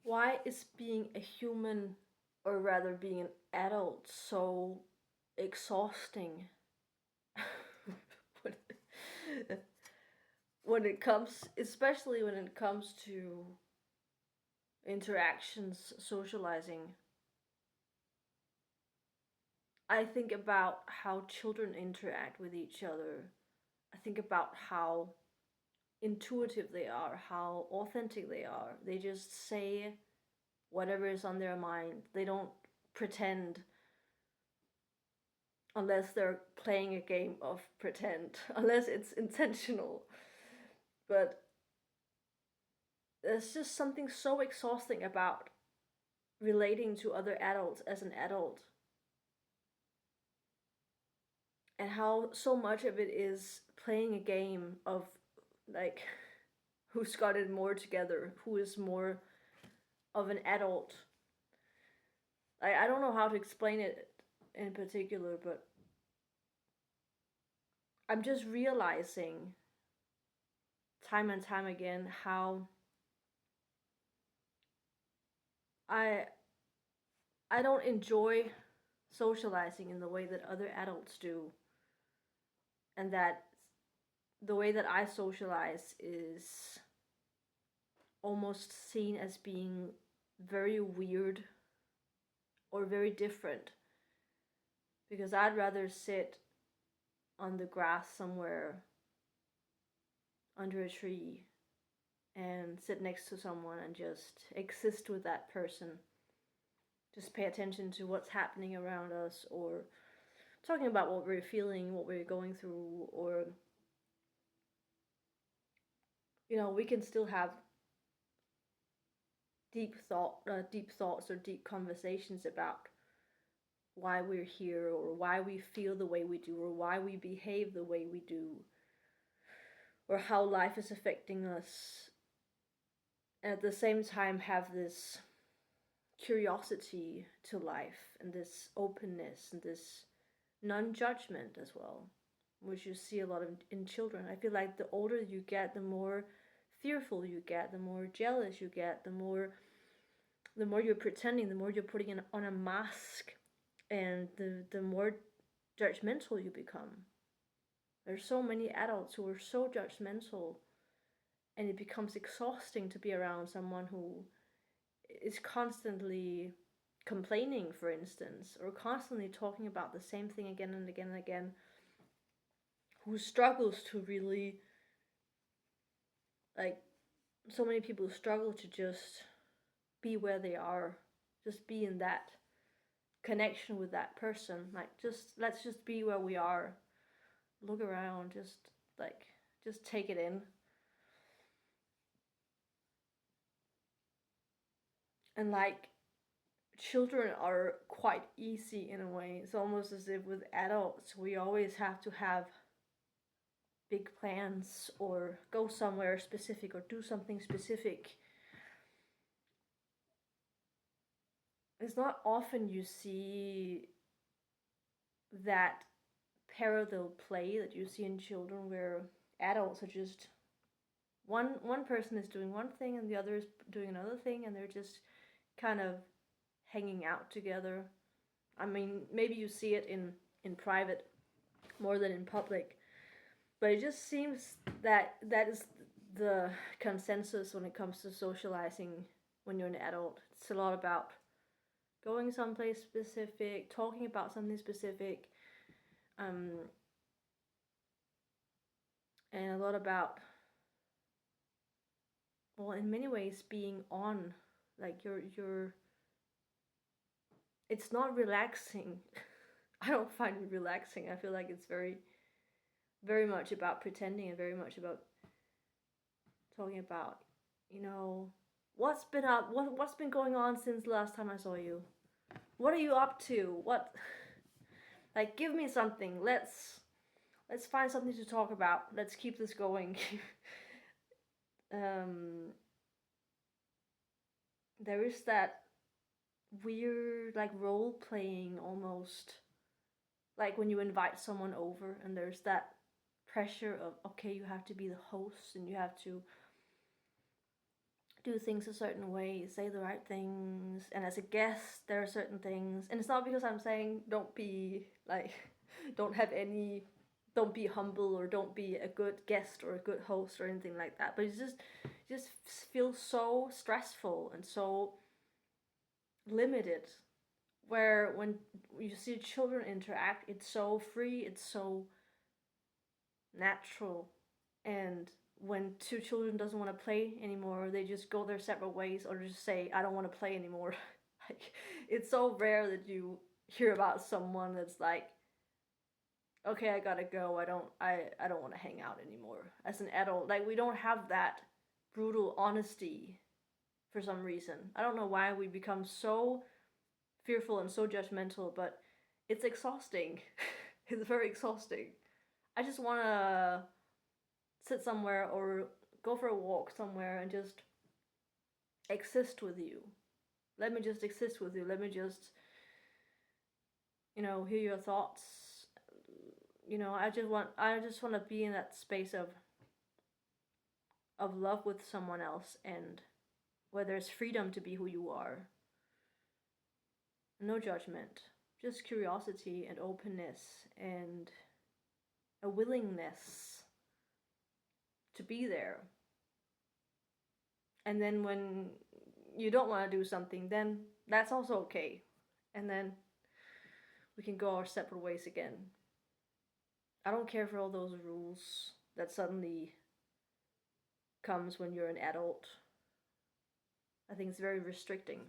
Why is being a human, or rather being an adult, so exhausting? when when it comes, especially when it comes to interactions, socializing, I think about how children interact with each other. I think about how intuitive they are, how authentic they are. They just say whatever is on their mind. They don't pretend unless they're playing a game of pretend, unless it's intentional. But there's just something so exhausting about relating to other adults as an adult, and how so much of it is playing a game of like who's got it more together, who is more of an adult. I don't know how to explain it in particular, but I'm just realizing time and time again how I I don't enjoy socializing in the way that other adults do, and that the way that I socialize is almost seen as being very weird or very different, because I'd rather sit on the grass somewhere under a tree and sit next to someone and just exist with that person. Just pay attention to what's happening around us, or talking about what we're feeling, what we're going through, or we can still have deep thoughts or deep conversations about why we're here, or why we feel the way we do, or why we behave the way we do, or how life is affecting us. And at the same time, have this curiosity to life, and this openness, and this non-judgment as well, which you see a lot of in children. I feel like the older you get, the more fearful you get, the more jealous you get, the more you're pretending, the more you're putting on a mask, and the more judgmental you become. There's so many adults who are so judgmental, and it becomes exhausting to be around someone who is constantly complaining, for instance, or constantly talking about the same thing again and again and again, who struggles to really, like, so many people struggle to just be where they are, just be in that connection with that person. Like, just let's just be where we are, look around, just take it in. And like, children are quite easy in a way. It's almost as if with adults we always have to have big plans, or go somewhere specific, or do something specific. It's not often you see that parallel play that you see in children, where adults are just one person is doing one thing and the other is doing another thing, and they're just kind of hanging out together. I mean, maybe you see it in private more than in public, but it just seems that that is the consensus when it comes to socializing when you're an adult. It's a lot about going someplace specific, talking about something specific, um, and a lot about, well, in many ways, being on. Like, you're it's not relaxing. I don't find it relaxing. I feel like it's very much about pretending, and very much about talking about, you know, what's been going on since the last time I saw you. What are you up to? What, like, give me something. Let's find something to talk about. Let's keep this going. um there is that weird, like, role playing almost, like when you invite someone over, and there's that pressure of, okay, you have to be the host, and you have to do things a certain way, say the right things, and as a guest, there are certain things. And it's not because I'm saying don't be like, don't have any, don't be humble or don't be a good guest or a good host or anything like that. But it's just feels so stressful and so limited. Where when you see children interact, it's so free, it's so natural, and when two children doesn't want to play anymore, they just go their separate ways or just say, I don't want to play anymore. Like, it's so rare that you hear about someone that's like, okay, I gotta go, I don't want to hang out anymore as an adult. Like, we don't have that brutal honesty for some reason. I don't know why we become so fearful and so judgmental, but it's exhausting. It's very exhausting. I just want to sit somewhere or go for a walk somewhere and just exist with you. Let me just exist with you. Let me just, hear your thoughts. I just want to be in that space of love with someone else, and where there's freedom to be who you are. No judgment. Just curiosity and openness and a willingness to be there. And then when you don't want to do something, then that's also okay. And then we can go our separate ways again. I don't care for all those rules that suddenly comes when you're an adult. I think it's very restricting.